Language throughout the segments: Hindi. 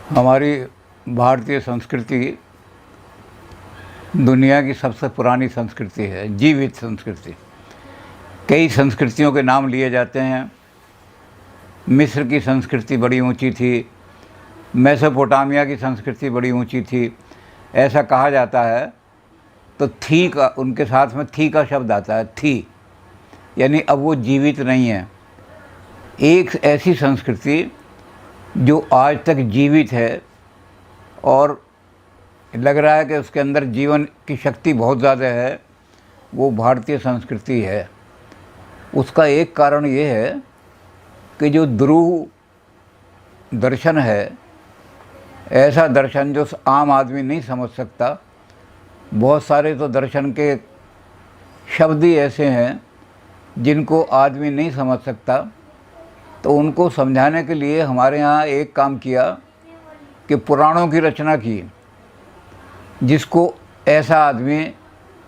हमारी भारतीय संस्कृति दुनिया की सबसे पुरानी संस्कृति है, जीवित संस्कृति। कई संस्कृतियों के नाम लिए जाते हैं। मिस्र की संस्कृति बड़ी ऊंची थी, मेसोपोटामिया की संस्कृति बड़ी ऊंची थी, ऐसा कहा जाता है। तो थी का, उनके साथ में थी का शब्द आता है, थी, यानी अब वो जीवित नहीं है। एक ऐसी संस्कृति जो आज तक जीवित है और लग रहा है कि उसके अंदर जीवन की शक्ति बहुत ज़्यादा है, वो भारतीय संस्कृति है। उसका एक कारण ये है कि जो ध्रुव दर्शन है, ऐसा दर्शन जो आम आदमी नहीं समझ सकता। बहुत सारे तो दर्शन के शब्द ही ऐसे हैं जिनको आदमी नहीं समझ सकता। तो उनको समझाने के लिए हमारे यहाँ एक काम किया कि पुराणों की रचना की, जिसको ऐसा आदमी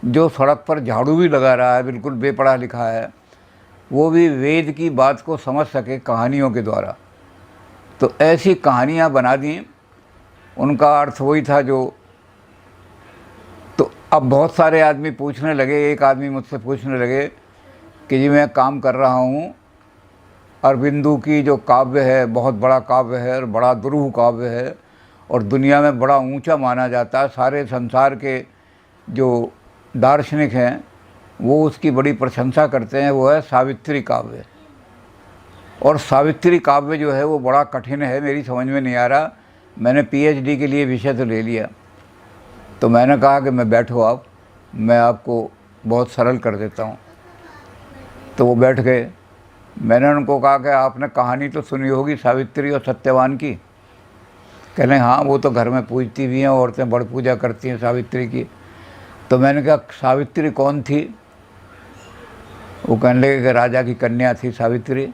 जो सड़क पर झाड़ू भी लगा रहा है, बिल्कुल बेपढ़ा लिखा है, वो भी वेद की बात को समझ सके कहानियों के द्वारा। तो ऐसी कहानियाँ बना दी। उनका अर्थ वही था जो, तो अब बहुत सारे आदमी पूछने लगे। एक आदमी मुझसे पूछने लगे कि जी मैं काम कर रहा हूँ, अरबिंदु की जो काव्य है बहुत बड़ा काव्य है और बड़ा दुरूह काव्य है और दुनिया में बड़ा ऊंचा माना जाता है। सारे संसार के जो दार्शनिक हैं वो उसकी बड़ी प्रशंसा करते हैं। वो है सावित्री काव्य। और सावित्री काव्य जो है वो बड़ा कठिन है, मेरी समझ में नहीं आ रहा। मैंने पीएचडी के लिए विषय तो ले लिया। तो मैंने कहा कि मैं बैठो आप, मैं आपको बहुत सरल कर देता हूँ। तो वो बैठ गए। मैंने उनको कहा कि आपने कहानी तो सुनी होगी सावित्री और सत्यवान की। कह रहे हाँ, वो तो घर में पूजती भी हैं, औरतें बड़ पूजा करती हैं सावित्री की। तो मैंने कहा सावित्री कौन थी? वो कहने लगे कि राजा की कन्या थी सावित्री,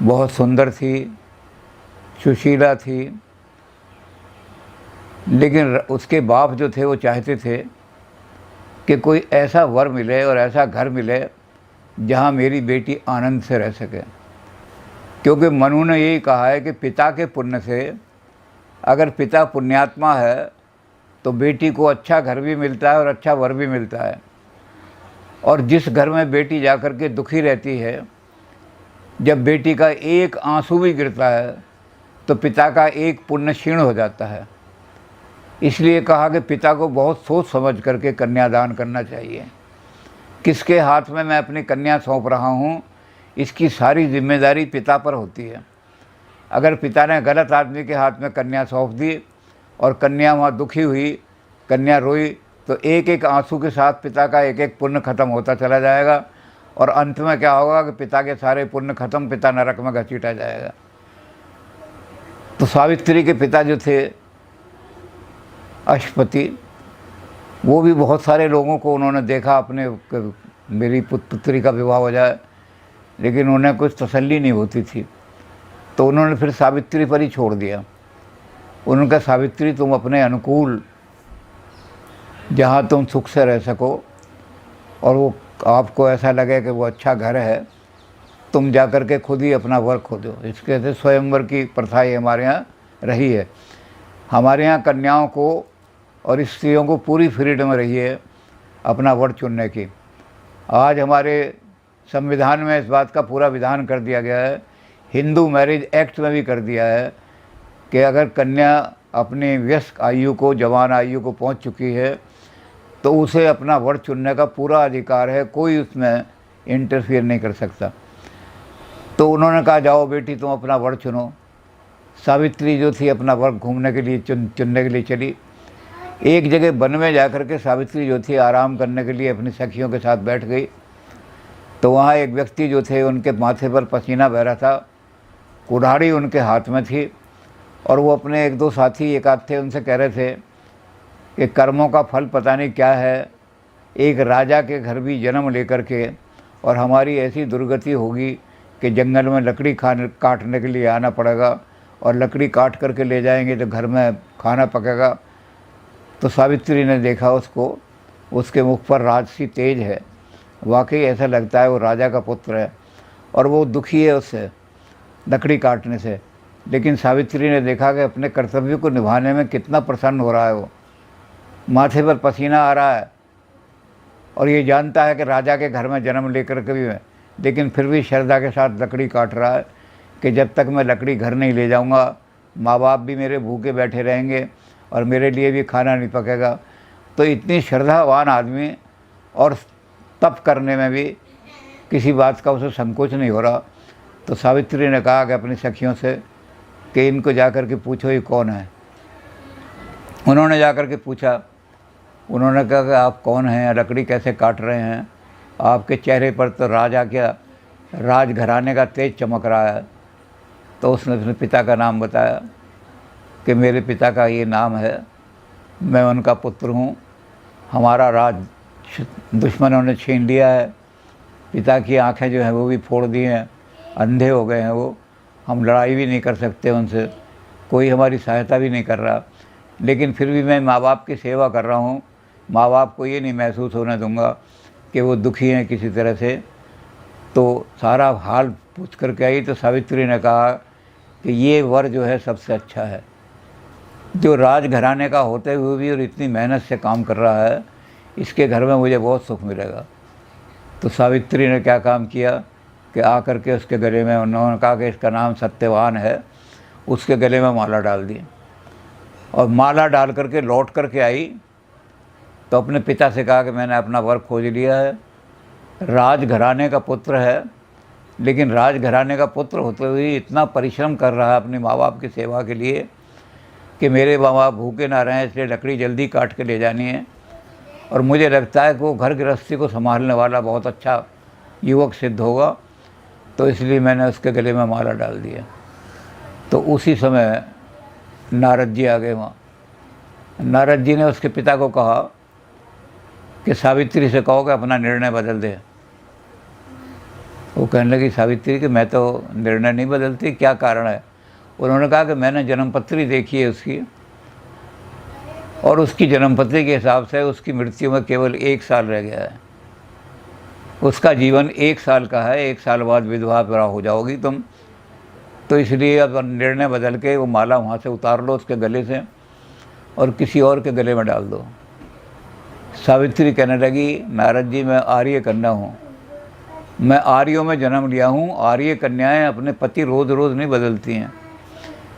बहुत सुंदर थी, सुशीला थी। लेकिन उसके बाप जो थे वो चाहते थे कि कोई ऐसा वर मिले और ऐसा घर मिले जहाँ मेरी बेटी आनंद से रह सके। क्योंकि मनु ने यही कहा है कि पिता के पुण्य से, अगर पिता पुण्यात्मा है तो बेटी को अच्छा घर भी मिलता है और अच्छा वर भी मिलता है। और जिस घर में बेटी जाकर के दुखी रहती है, जब बेटी का एक आंसू भी गिरता है तो पिता का एक पुण्य क्षीण हो जाता है। इसलिए कहा कि पिता को बहुत सोच समझ करके कन्यादान करना चाहिए। किसके हाथ में मैं अपनी कन्या सौंप रहा हूँ, इसकी सारी जिम्मेदारी पिता पर होती है। अगर पिता ने गलत आदमी के हाथ में कन्या सौंप दी और कन्या वहाँ दुखी हुई, कन्या रोई, तो एक एक आंसू के साथ पिता का एक एक पुण्य खत्म होता चला जाएगा। और अंत में क्या होगा कि पिता के सारे पुण्य खत्म, पिता नरक में घसीटा जाएगा। तो सावित्री के पिता जो थे अश्वपति, वो भी बहुत सारे लोगों को उन्होंने देखा अपने, मेरी पुत्री का विवाह हो जाए, लेकिन उन्हें कुछ तसल्ली नहीं होती थी। तो उन्होंने फिर सावित्री पर ही छोड़ दिया। उन्होंने कहा सावित्री तुम अपने अनुकूल, जहाँ तुम सुख से रह सको और वो आपको ऐसा लगे कि वो अच्छा घर है, तुम जा कर के खुद ही अपना वर खोजो। इसके से स्वयंवर की प्रथा ही हमारे यहाँ रही है। हमारे यहाँ कन्याओं को और स्त्रियों को पूरी फ्रीडम रही है अपना वर चुनने की। आज हमारे संविधान में इस बात का पूरा विधान कर दिया गया है, हिंदू मैरिज एक्ट में भी कर दिया है कि अगर कन्या अपनी वयस्क आयु को, जवान आयु को पहुंच चुकी है तो उसे अपना वर चुनने का पूरा अधिकार है, कोई उसमें इंटरफियर नहीं कर सकता। तो उन्होंने कहा जाओ बेटी तुम अपना वर चुनो। सावित्री जो थी अपना वर घूमने के लिए चुनने के लिए चली। एक जगह वन में जाकर के सावित्री जो थी आराम करने के लिए अपनी सखियों के साथ बैठ गई। तो वहाँ एक व्यक्ति जो थे उनके माथे पर पसीना बह रहा था, कुल्हाड़ी उनके हाथ में थी और वो अपने एक दो साथी एक आध थे, उनसे कह रहे थे कि कर्मों का फल पता नहीं क्या है, एक राजा के घर भी जन्म लेकर के और हमारी ऐसी दुर्गति होगी कि जंगल में लकड़ी काटने के लिए आना पड़ेगा और लकड़ी काट करके ले जाएंगे तो घर में खाना पकेगा। तो सावित्री ने देखा उसको, उसके मुख पर राजसी तेज है, वाकई ऐसा लगता है वो राजा का पुत्र है और वो दुखी है उससे लकड़ी काटने से। लेकिन सावित्री ने देखा कि अपने कर्तव्य को निभाने में कितना प्रसन्न हो रहा है वो, माथे पर पसीना आ रहा है और ये जानता है कि राजा के घर में जन्म लेकर के भी, लेकिन फिर भी श्रद्धा के साथ लकड़ी काट रहा है कि जब तक मैं लकड़ी घर नहीं ले जाऊंगा माँ बाप भी मेरे भूखे बैठे रहेंगे और मेरे लिए भी खाना नहीं पकेगा। तो इतनी श्रद्धावान आदमी और तप करने में भी किसी बात का उसे संकोच नहीं हो रहा। तो सावित्री ने कहा कि अपनी सखियों से कि इनको जाकर के पूछो ये कौन है। उन्होंने जाकर के पूछा, उन्होंने कहा कि आप कौन हैं, लकड़ी कैसे काट रहे हैं, आपके चेहरे पर तो राजा क्या राजघराने का तेज चमक रहा है। तो उसने अपने पिता का नाम बताया कि मेरे पिता का ये नाम है, मैं उनका पुत्र हूँ, हमारा राज दुश्मनों ने छीन लिया है, पिता की आंखें जो हैं वो भी फोड़ दी हैं, अंधे हो गए हैं वो, हम लड़ाई भी नहीं कर सकते उनसे, कोई हमारी सहायता भी नहीं कर रहा, लेकिन फिर भी मैं माँ बाप की सेवा कर रहा हूँ, माँ बाप को ये नहीं महसूस होने दूंगा कि वो दुखी हैं किसी तरह से। तो सारा हाल पूछ करके आई तो सावित्री ने कहा कि ये वर जो है सबसे अच्छा है, जो राजघराने का होते हुए भी और इतनी मेहनत से काम कर रहा है, इसके घर में मुझे बहुत सुख मिलेगा। तो सावित्री ने क्या काम किया कि आकर के उसके गले में, उन्होंने कहा कि इसका नाम सत्यवान है, उसके गले में माला डाल दी और माला डाल करके लौट करके आई तो अपने पिता से कहा कि मैंने अपना वर खोज लिया है, राजघराने का पुत्र है, लेकिन राजघराने का पुत्र होते हुए इतना परिश्रम कर रहा है अपने माँ बाप की सेवा के लिए कि मेरे माँ बाप भूखे ना रहें, इसलिए लकड़ी जल्दी काट के ले जानी है और मुझे लगता है कि वो घर गृहस्थी को संभालने वाला बहुत अच्छा युवक सिद्ध होगा, तो इसलिए मैंने उसके गले में माला डाल दिया। तो उसी समय नारद जी आ गए वहाँ। नारद जी ने उसके पिता को कहा कि सावित्री से कहो कि अपना निर्णय बदल दे। वो कहने लगी सावित्री कि मैं तो निर्णय नहीं बदलती, क्या कारण है। उन्होंने कहा कि मैंने जन्मपत्री देखी है उसकी, और उसकी जन्मपत्री के हिसाब से उसकी मृत्यु में केवल 1 साल रह गया है, उसका जीवन 1 साल का है, 1 साल बाद विधवा पूरा हो जाओगी तुम, तो इसलिए अब निर्णय बदल के वो माला वहाँ से उतार लो उसके गले से और किसी और के गले में डाल दो। सावित्री कहने लगी नारद जी मैं आर्य कन्या हूँ, मैं आर्यों में जन्म लिया हूँ, आर्य कन्याएं अपने पति रोज़ रोज़ नहीं बदलती हैं,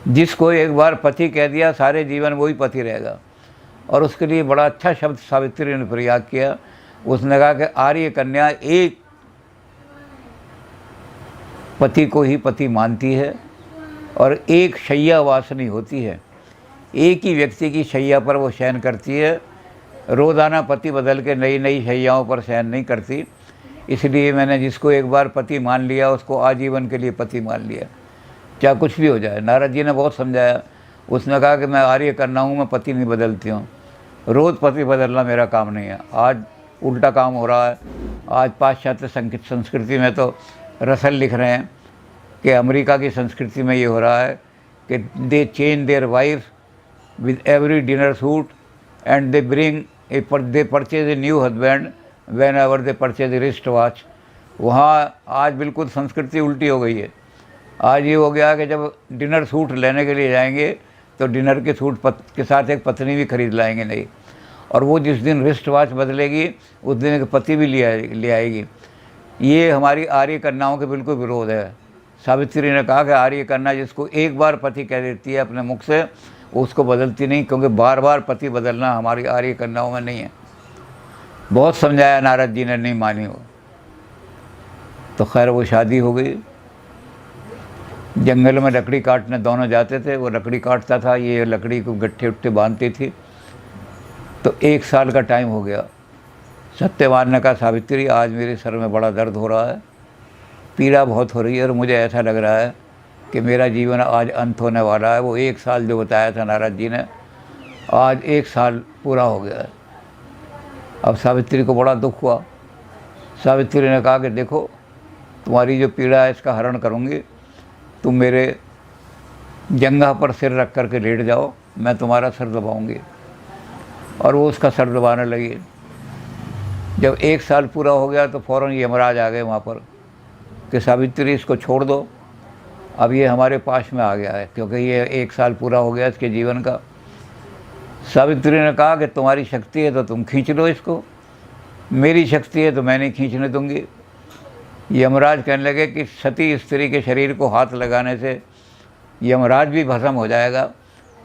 जिसको एक बार पति कह दिया सारे जीवन वही पति रहेगा। और उसके लिए बड़ा अच्छा शब्द सावित्री ने प्रयोग किया, उसने कहा कि आर्य कन्या एक पति को ही पति मानती है और एक शैया वासनी होती है, एक ही व्यक्ति की शैया पर वो शयन करती है, रोज़ाना पति बदल के नई नई शैयाओं पर शयन नहीं करती। इसलिए मैंने जिसको एक बार पति मान लिया उसको आजीवन के लिए पति मान लिया, चाहे कुछ भी हो जाए। नारद जी ने बहुत समझाया, उसने कहा कि मैं आर्य करना हूँ, मैं पति नहीं बदलती हूँ, रोज़ पति बदलना मेरा काम नहीं है। आज उल्टा काम हो रहा है, आज पाश्चात्य संस्कृति में तो रसल लिख रहे हैं कि अमेरिका की संस्कृति में ये हो रहा है कि दे change their wife with every dinner suit and they bring they purchase a new husband when ever they purchase a wrist watch. वहाँ आज बिल्कुल संस्कृति उल्टी हो गई है। आज ये हो गया कि जब डिनर सूट लेने के लिए जाएंगे तो डिनर के सूट के साथ एक पत्नी भी खरीद लाएंगे नहीं, और वो जिस दिन रिस्ट वॉच बदलेगी उस दिन एक पति भी ले आएगी। ये हमारी आर्य कन्याओं के बिल्कुल विरोध है। सावित्री ने कहा कि आर्य कन्या जिसको एक बार पति कह देती है अपने मुख से, उसको बदलती नहीं, क्योंकि बार बार पति बदलना हमारी आर्य कन्याओं में नहीं है। बहुत समझाया नारद जी ने, नहीं मानी वो। तो खैर वो शादी हो गई। जंगल में लकड़ी काटने दोनों जाते थे, वो लकड़ी काटता था, ये लकड़ी को गट्ठे उट्ठे बांधती थी। तो 1 साल का टाइम हो गया। सत्यवान ने कहा सावित्री आज मेरे सर में बड़ा दर्द हो रहा है, पीड़ा बहुत हो रही है और मुझे ऐसा लग रहा है कि मेरा जीवन आज अंत होने वाला है। वो 1 साल जो बताया था नारद जी ने, आज 1 साल पूरा हो गया है। अब सावित्री को बड़ा दुख हुआ। सावित्री ने कहा कि देखो तुम्हारी जो पीड़ा है इसका हरण करूँगी, तुम मेरे जंघा पर सिर रख कर के लेट जाओ, मैं तुम्हारा सर दबाऊँगी। और वो उसका सर दबाने लगी। जब 1 साल पूरा हो गया तो फ़ौरन यमराज आ गए वहाँ पर कि सावित्री इसको छोड़ दो, अब ये हमारे पास में आ गया है, क्योंकि ये 1 साल पूरा हो गया इसके जीवन का। सावित्री ने कहा कि तुम्हारी शक्ति है तो तुम खींच लो इसको, मेरी शक्ति है तो मैं नहीं खींचने दूंगी। यमराज कहने लगे कि सती स्त्री के शरीर को हाथ लगाने से यमराज भी भस्म हो जाएगा,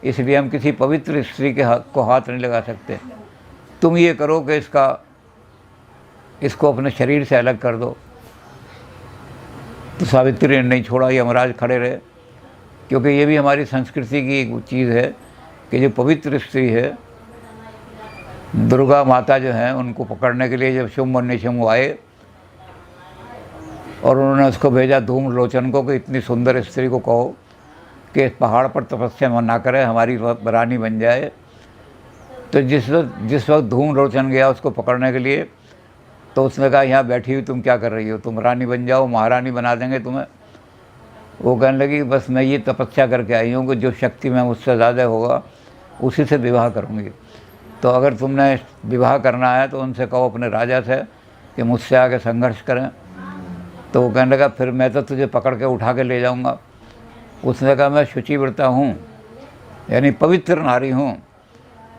इसलिए हम किसी पवित्र स्त्री के को हाथ नहीं लगा सकते। तुम ये करो कि इसको अपने शरीर से अलग कर दो। तो सावित्री ने नहीं छोड़ा, यमराज खड़े रहे, क्योंकि ये भी हमारी संस्कृति की एक चीज़ है कि जो पवित्र स्त्री है, दुर्गा माता जो हैं, उनको पकड़ने के लिए जब शुंभ और निशुंभ आए और उन्होंने उसको भेजा धूम्रलोचन को कि इतनी सुंदर स्त्री को कहो कि इस पहाड़ पर तपस्या ना करे, हमारी रानी बन जाए। तो जिस वक्त धूम्रलोचन गया उसको पकड़ने के लिए, तो उसने कहा यहाँ बैठी हुई तुम क्या कर रही हो, तुम रानी बन जाओ, महारानी बना देंगे तुम्हें। वो कहने लगी बस मैं ये तपस्या करके आई हूँ कि जो शक्ति में मुझसे ज़्यादा होगा उसी से विवाह करूँगी। तो अगर तुमने विवाह करना है तो उनसे कहो अपने राजा से कि मुझसे आके संघर्ष करें। तो वो कहने लगा फिर मैं तो तुझे पकड़ के उठा के ले जाऊँगा। उसने कहा मैं शुचिव्रता हूँ, यानी पवित्र नारी हूँ,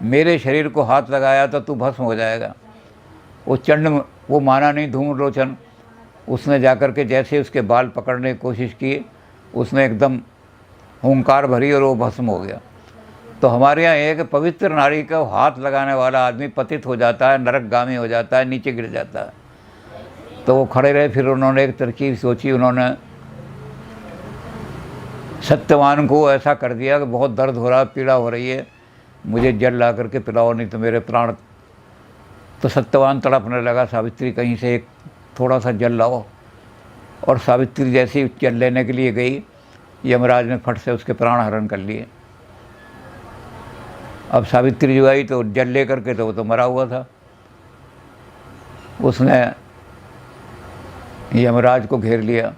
मेरे शरीर को हाथ लगाया तो तू भस्म हो जाएगा। वो माना नहीं धूम्रलोचन। उसने जाकर के जैसे उसके बाल पकड़ने की कोशिश की, उसने एकदम हुंकार भरी और वो भस्म हो गया। तो हमारे यहाँ एक पवित्र नारी का हाथ लगाने वाला आदमी पतित हो जाता है, नरकगामी हो जाता है, नीचे गिर जाता है। तो वो खड़े रहे। फिर उन्होंने एक तरकीब सोची, उन्होंने सत्यवान को ऐसा कर दिया कि बहुत दर्द हो रहा है, पीड़ा हो रही है, मुझे जल ला करके पिलाओ नहीं तो मेरे प्राण। तो सत्यवान तड़पने लगा, सावित्री कहीं से एक थोड़ा सा जल लाओ। और सावित्री जैसी जल लेने के लिए गई, यमराज ने फट से उसके प्राण हरण कर लिए। अब सावित्री जो आई तो जल ले करके, तो वो तो मरा हुआ था। उसने यमराज को घेर लिया।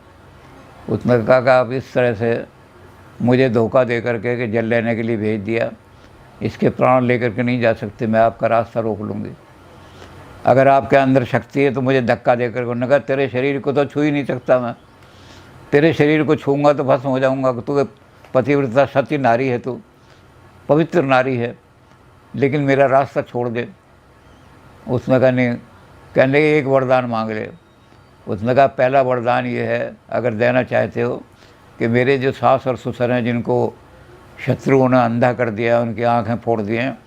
उसने कहा कि आप इस तरह से मुझे धोखा दे करके कि जल लेने के लिए भेज दिया, इसके प्राण लेकर के नहीं जा सकते, मैं आपका रास्ता रोक लूँगी। अगर आपके अंदर शक्ति है तो मुझे धक्का देकर, उन्होंने कहा तेरे शरीर को तो छू ही नहीं सकता मैं, तेरे शरीर को छूँगा तो भस्म हो जाऊँगा। तू पतिव्रता सती नारी है, तू पवित्र नारी है, लेकिन मेरा रास्ता छोड़ दे। उसने कहा नहीं, कहने लगे एक वरदान मांग ले। उसने कहा पहला वरदान ये है, अगर देना चाहते हो, कि मेरे जो सास और ससुर हैं जिनको शत्रुओं ने अंधा कर दिया, उनकी आँखें फोड़ दिए हैं,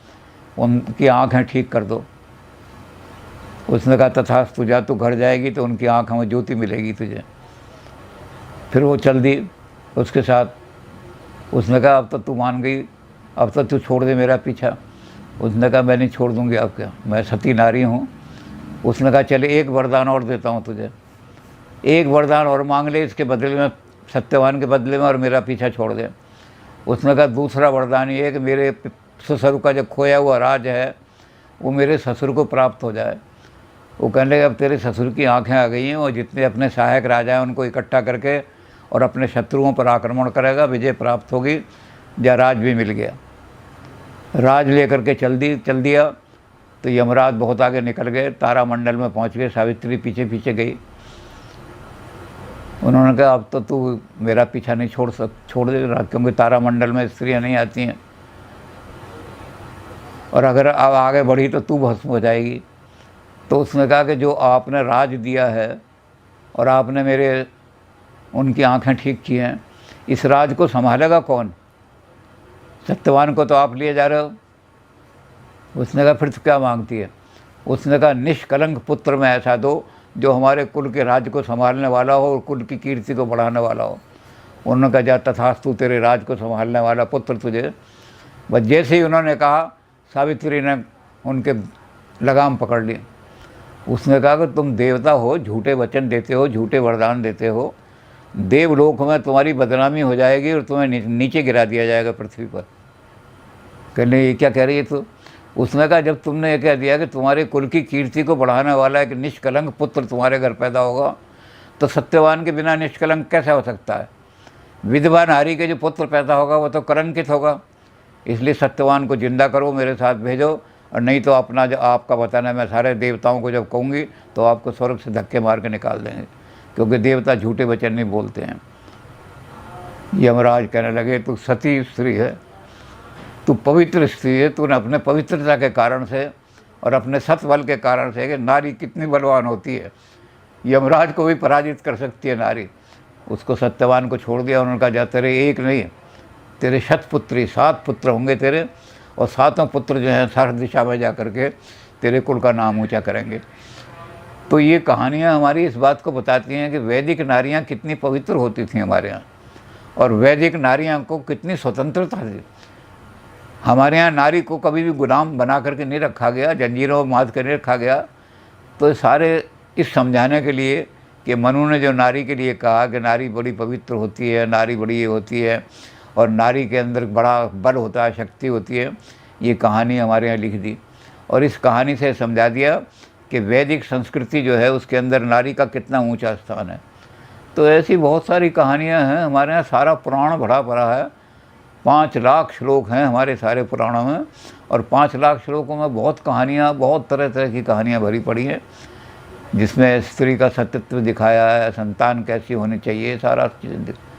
उनकी आँखें ठीक कर दो। उसने कहा तथास्तु, जा तू घर जाएगी तो उनकी आँखों में ज्योति मिलेगी तुझे। फिर वो चल दी उसके साथ। उसने कहा अब तो तू मान गई, अब तो तू छोड़ दे मेरा पीछा। उसने कहा मैं नहीं छोड़ दूँगी आपका, मैं सती नारी हूँ। उसने कहा चले एक वरदान और देता हूँ तुझे, एक वरदान और मांग ले इसके बदले में, सत्यवान के बदले में, और मेरा पीछा छोड़ दे। उसने कहा दूसरा वरदान ये है कि मेरे ससुर का जो खोया हुआ राज है वो मेरे ससुर को प्राप्त हो जाए। वो कहने लगे अब तेरे ससुर की आंखें आ गई हैं, और जितने अपने सहायक राजा हैं उनको इकट्ठा करके और अपने शत्रुओं पर आक्रमण करेगा, विजय प्राप्त होगी, या राज भी मिल गया। राज लेकर के चल दिया। तो यमराज बहुत आगे निकल गए, तारामंडल में पहुंच गए। सावित्री पीछे पीछे गई। उन्होंने कहा अब तो तू मेरा पीछा नहीं छोड़ दे, क्योंकि तारामंडल में स्त्रियां नहीं आती हैं, और अगर अब आगे बढ़ी तो तू भस्म हो जाएगी। तो उसने कहा कि जो आपने राज दिया है और आपने मेरे उनकी आंखें ठीक की हैं, इस राज को संभालेगा कौन? सत्यवान को तो आप लिए जा रहे हो। उसने कहा फिर तो क्या मांगती है? उसने कहा निष्कलंक पुत्र में ऐसा दो जो हमारे कुल के राज्य को संभालने वाला हो और कुल की कीर्ति को बढ़ाने वाला हो। उन्होंने कहा जा तथास्तु, तेरे राज को संभालने वाला पुत्र तुझे। बस जैसे ही उन्होंने कहा, सावित्री ने उनके लगाम पकड़ ली। उसने कहा कि तुम देवता हो, झूठे वचन देते हो, झूठे वरदान देते हो, देवलोक में तुम्हारी बदनामी हो जाएगी और तुम्हें नीचे गिरा दिया जाएगा पृथ्वी पर। कहने ये क्या कह रही है तू? उसने कहा जब तुमने ये कह दिया कि तुम्हारे कुल की कीर्ति को बढ़ाने वाला एक निष्कलंक पुत्र तुम्हारे घर पैदा होगा, तो सत्यवान के बिना निष्कलंक कैसे हो सकता है? विधवा नारी के जो पुत्र पैदा होगा वो तो कलंकित होगा। इसलिए सत्यवान को जिंदा करो, मेरे साथ भेजो, और नहीं तो अपना जो आपका बताना मैं सारे देवताओं को जब कहूँगी तो आपको स्वर्ग से धक्के मार के निकाल देंगे, क्योंकि देवता झूठे वचन नहीं बोलते हैं। यमराज कहने लगे तू सती स्त्री है, तू पवित्र स्त्री है, तूने अपने पवित्रता के कारण से और अपने सत्बल के कारण से कि नारी कितनी बलवान होती है, यमराज को भी पराजित कर सकती है नारी। उसको सत्यवान को छोड़ दिया। उन्होंने कहा जा तेरे एक नहीं तेरे शतपुत्री 7 पुत्र होंगे तेरे, और 7 पुत्र जो हैं हर दिशा में जा कर के तेरे कुल का नाम ऊंचा करेंगे। तो ये कहानियाँ हमारी इस बात को बताती हैं कि वैदिक नारियाँ कितनी पवित्र होती थीं हमारे यहाँ, और वैदिक नारियाँ को कितनी स्वतंत्रता थी। हमारे यहाँ नारी को कभी भी गुलाम बना करके नहीं रखा गया, जंजीरों में बांध कर नहीं रखा गया। तो सारे इस समझाने के लिए कि मनु ने जो नारी के लिए कहा कि नारी बड़ी पवित्र होती है, नारी बड़ी ये होती है, और नारी के अंदर बड़ा बल होता है, शक्ति होती है, ये कहानी हमारे यहाँ लिख दी। और इस कहानी से समझा दिया कि वैदिक संस्कृति जो है उसके अंदर नारी का कितना ऊंचा स्थान है। तो ऐसी बहुत सारी कहानियाँ हैं हमारे यहाँ। सारा पुराण भरा पड़ा है, 5 लाख श्लोक हैं हमारे सारे पुराणों में, और 5 लाख श्लोकों में बहुत कहानियाँ, बहुत तरह तरह की कहानियाँ भरी पड़ी हैं, जिसमें स्त्री का सतीत्व दिखाया है, संतान कैसी होनी चाहिए, सारा चीज़